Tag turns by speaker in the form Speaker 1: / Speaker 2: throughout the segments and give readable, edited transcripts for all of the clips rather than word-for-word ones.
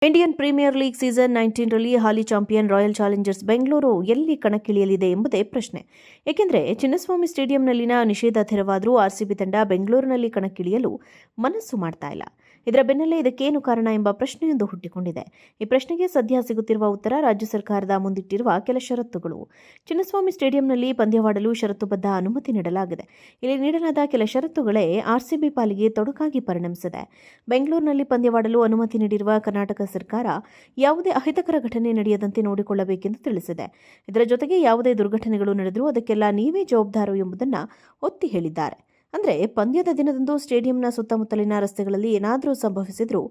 Speaker 1: Indian premier league season 19 ರಲ್ಲಿ ಹಾಲಿ champion royal Challengers Bengaluru ಎಲ್ಲಿ ಕಣಕ್ಕಿಳಿಯಲಿದೆ ಎಂಬುದೇ ಪ್ರಶ್ನೆ. ಏಕೆಂದರೆ ಚಿನ್ನಸ್ವಾಮಿ ಸ್ಟೇಡಿಯಂನಲ್ಲಿನ ನಿಷೇಧ ತೆರವಾದರೂ ಆರ್ಸಿಬಿ ತಂಡ ಬೆಂಗಳೂರಿನಲ್ಲಿ ಕಣಕ್ಕಿಳಿಯಲು ಮನಸ್ಸು ಮಾಡ್ತಾ ಇಲ್ಲ. ಇದರ ಬೆನ್ನಲ್ಲೇ ಇದಕ್ಕೇನು ಕಾರಣ ಎಂಬ ಪ್ರಶ್ನೆಯೊಂದು ಹುಟ್ಟಿಕೊಂಡಿದೆ. ಈ ಪ್ರಶ್ನೆಗೆ ಸದ್ಯ ಸಿಗುತ್ತಿರುವ ಉತ್ತರ ರಾಜ್ಯ ಸರ್ಕಾರದ ಮುಂದಿಟ್ಟಿರುವ ಕೆಲ ಷರತ್ತುಗಳು. ಚಿನ್ನಸ್ವಾಮಿ ಸ್ಟೇಡಿಯಂನಲ್ಲಿ ಪಂದ್ಯವಾಡಲು ಷರತ್ತುಬದ್ಧ ಅನುಮತಿ ನೀಡಲಾಗಿದೆ. ಇಲ್ಲಿ ನೀಡಲಾದ ಕೆಲ ಷರತ್ತುಗಳೇ ಆರ್ಸಿಬಿ ಪಾಲಿಗೆ ತೊಡಕಾಗಿ ಪರಿಣಮಿಸಿದೆ. ಬೆಂಗಳೂರಿನಲ್ಲಿ ಪಂದ್ಯವಾಡಲು ಅನುಮತಿ ನೀಡಿರುವ ಕರ್ನಾಟಕ ಸರ್ಕಾರ ಯಾವುದೇ ಅಹಿತಕರ ಘಟನೆ ನಡೆಯದಂತೆ ನೋಡಿಕೊಳ್ಳಬೇಕೆಂದು ತಿಳಿಸಿದೆ. ಇದರ ಜೊತೆಗೆ ಯಾವುದೇ ದುರ್ಘಟನೆಗಳು ನಡೆದರೂ ಅದಕ್ಕೆಲ್ಲ ನೀವೇ ಜವಾಬ್ದಾರು ಎಂಬುದನ್ನು ಒತ್ತಿ ಹೇಳಿದ್ದಾರೆ. ಅಂದರೆ ಪಂದ್ಯದ ದಿನದಂದು ಸ್ಟೇಡಿಯಂನ ಸುತ್ತಮುತ್ತಲಿನ ರಸ್ತೆಗಳಲ್ಲಿ ಏನಾದರೂ ಸಂಭವಿಸಿದರೂ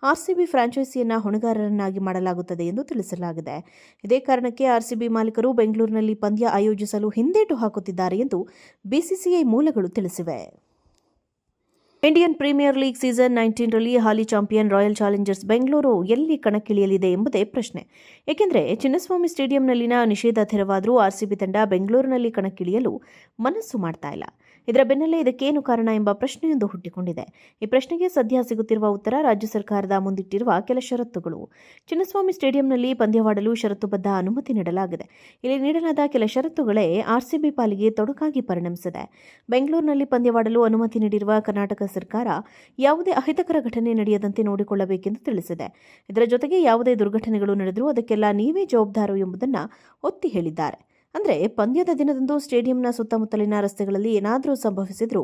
Speaker 1: ಆರ್ಸಿಬಿ ಫ್ರಾಂಚೈಸಿಯನ್ನು ಹೊಣೆಗಾರರನ್ನಾಗಿ ಮಾಡಲಾಗುತ್ತದೆ ಎಂದು ತಿಳಿಸಲಾಗಿದೆ. ಇದೇ ಕಾರಣಕ್ಕೆ ಆರ್ಸಿಬಿ ಮಾಲೀಕರು ಬೆಂಗಳೂರಿನಲ್ಲಿ ಪಂದ್ಯ ಆಯೋಜಿಸಲು ಹಿಂದೇಟು ಹಾಕುತ್ತಿದ್ದಾರೆ ಎಂದು ಬಿಸಿಸಿಐ ಮೂಲಗಳು ತಿಳಿಸಿವೆ. ಇಂಡಿಯನ್ ಪ್ರೀಮಿಯರ್ ಲೀಗ್ ಸೀಸನ್ 19 ರಲ್ಲಿ ಹಾಲಿ ಚಾಂಪಿಯನ್ ರಾಯಲ್ ಚಾಲೆಂಜರ್ಸ್ ಬೆಂಗಳೂರು ಎಲ್ಲಿ ಕಣಕ್ಕಿಳಿಯಲಿದೆ ಎಂಬುದೇ ಪ್ರಶ್ನೆ. ಏಕೆಂದರೆ ಚಿನ್ನಸ್ವಾಮಿ ಸ್ಟೇಡಿಯಂನಲ್ಲಿನ ನಿಷೇಧ ತೆರವಾದರೂ ಆರ್ಸಿಬಿ ತಂಡ ಬೆಂಗಳೂರಿನಲ್ಲಿ ಕಣಕ್ಕಿಳಿಯಲು ಮನಸ್ಸು ಮಾಡ್ತಾ ಇಲ್ಲ. ಇದರ ಬೆನ್ನಲ್ಲೇ ಇದಕ್ಕೇನು ಕಾರಣ ಎಂಬ ಪ್ರಶ್ನೆಯೊಂದು ಹುಟ್ಟಿಕೊಂಡಿದೆ. ಈ ಪ್ರಶ್ನೆಗೆ ಸದ್ಯ ಸಿಗುತ್ತಿರುವ ಉತ್ತರ ರಾಜ್ಯ ಸರ್ಕಾರದ ಮುಂದಿಟ್ಟಿರುವ ಕೆಲ ಷರತ್ತುಗಳು. ಚಿನ್ನಸ್ವಾಮಿ ಸ್ಟೇಡಿಯಂನಲ್ಲಿ ಪಂದ್ಯವಾಡಲು ಷರತ್ತುಬದ್ಧ ಅನುಮತಿ ನೀಡಲಾಗಿದೆ. ಇಲ್ಲಿ ನೀಡಲಾದ ಕೆಲ ಷರತ್ತುಗಳೇ ಆರ್ಸಿಬಿ ಪಾಲಿಗೆ ತೊಡಕಾಗಿ ಪರಿಣಮಿಸಿದೆ. ಬೆಂಗಳೂರಿನಲ್ಲಿ ಪಂದ್ಯವಾಡಲು ಅನುಮತಿ ನೀಡಿರುವ ಕರ್ನಾಟಕ ಸರ್ಕಾರ ಯಾವುದೇ ಅಹಿತಕರ ಘಟನೆ ನಡೆಯದಂತೆ ನೋಡಿಕೊಳ್ಳಬೇಕೆಂದು ತಿಳಿಸಿದೆ. ಇದರ ಜೊತೆಗೆ ಯಾವುದೇ ದುರ್ಘಟನೆಗಳು ನಡೆದರೂ ಅದಕ್ಕೆಲ್ಲ ನೀವೇ ಜವಾಬ್ದಾರು ಎಂಬುದನ್ನು ಒತ್ತಿ ಹೇಳಿದ್ದಾರೆ. ಅಂದರೆ ಪಂದ್ಯದ ದಿನದಂದು ಸ್ಟೇಡಿಯಂನ ಸುತ್ತಮುತ್ತಲಿನ ರಸ್ತೆಗಳಲ್ಲಿ ಏನಾದರೂ ಸಂಭವಿಸಿದರೂ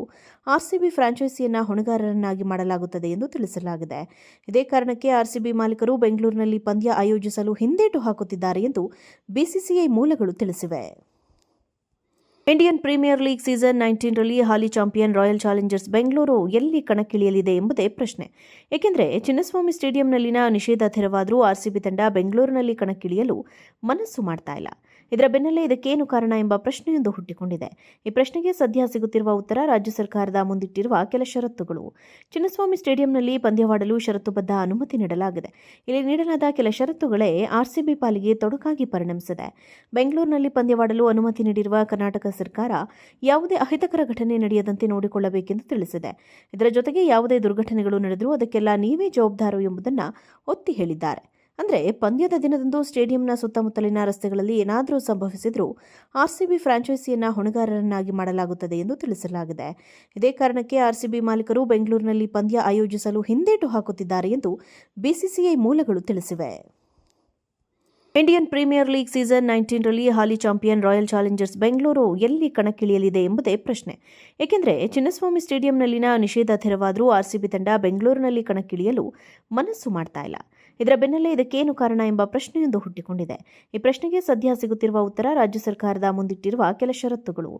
Speaker 1: ಆರ್ಸಿಬಿ ಫ್ರಾಂಚೈಸಿಯನ್ನು ಹೊಣೆಗಾರರನ್ನಾಗಿ ಮಾಡಲಾಗುತ್ತದೆ ಎಂದು ತಿಳಿಸಲಾಗಿದೆ. ಇದೇ ಕಾರಣಕ್ಕೆ ಆರ್ಸಿಬಿ ಮಾಲೀಕರು ಬೆಂಗಳೂರಿನಲ್ಲಿ ಪಂದ್ಯ ಆಯೋಜಿಸಲು ಹಿಂದೇಟು ಹಾಕುತ್ತಿದ್ದಾರೆ ಎಂದು ಬಿಸಿಸಿಐ ಮೂಲಗಳು ತಿಳಿಸಿವೆ. ಇಂಡಿಯನ್ ಪ್ರೀಮಿಯರ್ ಲೀಗ್ ಸೀಸನ್ 19 ರಲ್ಲಿ ಹಾಲಿ ಚಾಂಪಿಯನ್ ರಾಯಲ್ ಚಾಲೆಂಜರ್ಸ್ ಬೆಂಗಳೂರು ಎಲ್ಲಿ ಕಣಕ್ಕಿಳಿಯಲಿದೆ ಎಂಬುದೇ ಪ್ರಶ್ನೆ. ಏಕೆಂದರೆ ಚಿನ್ನಸ್ವಾಮಿ ಸ್ಟೇಡಿಯಂನಲ್ಲಿನ ನಿಷೇಧ ತೆರವಾದರೂ ಆರ್ಸಿಬಿ ತಂಡ ಬೆಂಗಳೂರಿನಲ್ಲಿ ಕಣಕ್ಕಿಳಿಯಲು ಮನಸ್ಸು ಮಾಡ್ತಾ ಇಲ್ಲ. ಇದರ ಬೆನ್ನಲ್ಲೇ ಇದಕ್ಕೇನು ಕಾರಣ ಎಂಬ ಪ್ರಶ್ನೆಯೊಂದು ಹುಟ್ಟಿಕೊಂಡಿದೆ. ಈ ಪ್ರಶ್ನೆಗೆ ಸದ್ಯ ಸಿಗುತ್ತಿರುವ ಉತ್ತರ ರಾಜ್ಯ ಸರ್ಕಾರದ ಮುಂದಿಟ್ಟಿರುವ ಕೆಲ ಷರತ್ತುಗಳು. ಚಿನ್ನಸ್ವಾಮಿ ಸ್ಟೇಡಿಯಂನಲ್ಲಿ ಪಂದ್ಯವಾಡಲು ಷರತ್ತುಬದ್ಧ ಅನುಮತಿ ನೀಡಲಾಗಿದೆ. ಇಲ್ಲಿ ನೀಡಲಾದ ಕೆಲ ಷರತ್ತುಗಳೇ ಆರ್ಸಿಬಿ ಪಾಲಿಗೆ ತೊಡಕಾಗಿ ಪರಿಣಮಿಸಿದೆ. ಬೆಂಗಳೂರಿನಲ್ಲಿ ಪಂದ್ಯವಾಡಲು ಅನುಮತಿ ನೀಡಿರುವ ಕರ್ನಾಟಕ ಸರ್ಕಾರ ಯಾವುದೇ ಅಹಿತಕರ ಘಟನೆ ನಡೆಯದಂತೆ ನೋಡಿಕೊಳ್ಳಬೇಕೆಂದು ತಿಳಿಸಿದೆ. ಇದರ ಜೊತೆಗೆ ಯಾವುದೇ ದುರ್ಘಟನೆಗಳು ನಡೆದರೂ ಅದಕ್ಕೆಲ್ಲ ನೀವೇ ಜವಾಬ್ದಾರು ಎಂಬುದನ್ನು ಒತ್ತಿ ಹೇಳಿದ್ದಾರೆ. ಅಂದರೆ ಪಂದ್ಯದ ದಿನದಂದು ಸ್ಟೇಡಿಯಂನ ಸುತ್ತಮುತ್ತಲಿನ ರಸ್ತೆಗಳಲ್ಲಿ ಏನಾದರೂ ಸಂಭವಿಸಿದರೂ ಆರ್ಸಿಬಿ ಫ್ರಾಂಚೈಸಿಯನ್ನು ಹೊಣೆಗಾರರನ್ನಾಗಿ ಮಾಡಲಾಗುತ್ತದೆ ಎಂದು ತಿಳಿಸಲಾಗಿದೆ. ಇದೇ ಕಾರಣಕ್ಕೆ ಆರ್ಸಿಬಿ ಮಾಲೀಕರು ಬೆಂಗಳೂರಿನಲ್ಲಿ ಪಂದ್ಯ ಆಯೋಜಿಸಲು ಹಿಂದೇಟು ಹಾಕುತ್ತಿದ್ದಾರೆ ಎಂದು ಬಿಸಿಸಿಐ ಮೂಲಗಳು ತಿಳಿಸಿವೆ. ಇಂಡಿಯನ್ ಪ್ರೀಮಿಯರ್ ಲೀಗ್ ಸೀಸನ್ 19 ರಲ್ಲಿ ಹಾಲಿ ಚಾಂಪಿಯನ್ ರಾಯಲ್ ಚಾಲೆಂಜರ್ಸ್ ಬೆಂಗಳೂರು ಎಲ್ಲಿ ಕಣಕ್ಕಿಳಿಯಲಿದೆ ಎಂಬುದೇ ಪ್ರಶ್ನೆ. ಏಕೆಂದರೆ ಚಿನ್ನಸ್ವಾಮಿ ಸ್ಟೇಡಿಯಂನಲ್ಲಿನ ನಿಷೇಧ ತೆರವಾದರೂ ಆರ್ಸಿಬಿ ತಂಡ ಬೆಂಗಳೂರಿನಲ್ಲಿ ಕಣಕ್ಕಿಳಿಯಲು ಮನಸ್ಸು ಮಾಡ್ತಾ ಇಲ್ಲ. ಇದರ ಬೆನ್ನಲ್ಲೇ ಇದಕ್ಕೇನು ಕಾರಣ ಎಂಬ ಪ್ರಶ್ನೆಯೊಂದು ಹುಟ್ಟಿಕೊಂಡಿದೆ. ಈ ಪ್ರಶ್ನೆಗೆ ಸದ್ಯ ಸಿಗುತ್ತಿರುವ ಉತ್ತರ ರಾಜ್ಯ ಸರ್ಕಾರದ ಮುಂದಿಟ್ಟಿರುವ ಕೆಲ ಷರತ್ತುಗಳು.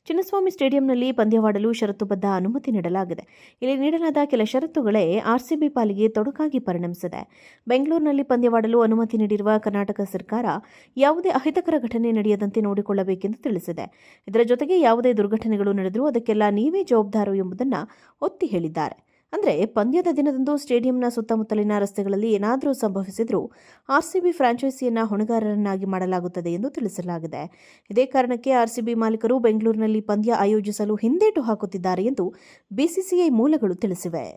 Speaker 1: ಚಿನ್ನಸ್ವಾಮಿ ಸ್ಟೇಡಿಯಂನಲ್ಲಿ ಪಂದ್ಯವಾಡಲು ಷರತ್ತುಬದ್ಧ ಅನುಮತಿ ನೀಡಲಾಗಿದೆ. ಇಲ್ಲಿ ನೀಡಲಾದ ಕೆಲ ಷರತ್ತುಗಳೇ ಆರ್ಸಿಬಿ ಪಾಲಿಗೆ ತೊಡಕಾಗಿ ಪರಿಣಮಿಸಿದೆ. ಬೆಂಗಳೂರಿನಲ್ಲಿ ಪಂದ್ಯವಾಡಲು ಅನುಮತಿ ನೀಡಿರುವ ಕರ್ನಾಟಕ ಸರ್ಕಾರ ಯಾವುದೇ ಅಹಿತಕರ ಘಟನೆ ನಡೆಯದಂತೆ ನೋಡಿಕೊಳ್ಳಬೇಕೆಂದು ತಿಳಿಸಿದೆ. ಇದರ ಜೊತೆಗೆ ಯಾವುದೇ ದುರ್ಘಟನೆಗಳು ನಡೆದರೂ ಅದಕ್ಕೆಲ್ಲ ನೀವೇ ಜವಾಬ್ದಾರು ಎಂಬುದನ್ನು ಒತ್ತಿ ಹೇಳಿದ್ದಾರೆ. ಅಂದರೆ ಪಂದ್ಯದ ದಿನದಂದು ಸ್ಟೇಡಿಯಂನ ಸುತ್ತಮುತ್ತಲಿನ ರಸ್ತೆಗಳಲ್ಲಿ ಏನಾದರೂ ಸಂಭವಿಸಿದರೂ ಆರ್ಸಿಬಿ ಫ್ರಾಂಚೈಸಿಯನ್ನು ಹೊಣೆಗಾರರನ್ನಾಗಿ ಮಾಡಲಾಗುತ್ತದೆ ಎಂದು ತಿಳಿಸಲಾಗಿದೆ. ಇದೇ ಕಾರಣಕ್ಕೆ ಆರ್ಸಿಬಿ ಮಾಲೀಕರು ಬೆಂಗಳೂರಿನಲ್ಲಿ ಪಂದ್ಯ ಆಯೋಜಿಸಲು ಹಿಂದೇಟು ಹಾಕುತ್ತಿದ್ದಾರೆ ಎಂದು ಬಿಸಿಸಿಐ ಮೂಲಗಳು ತಿಳಿಸಿವೆ.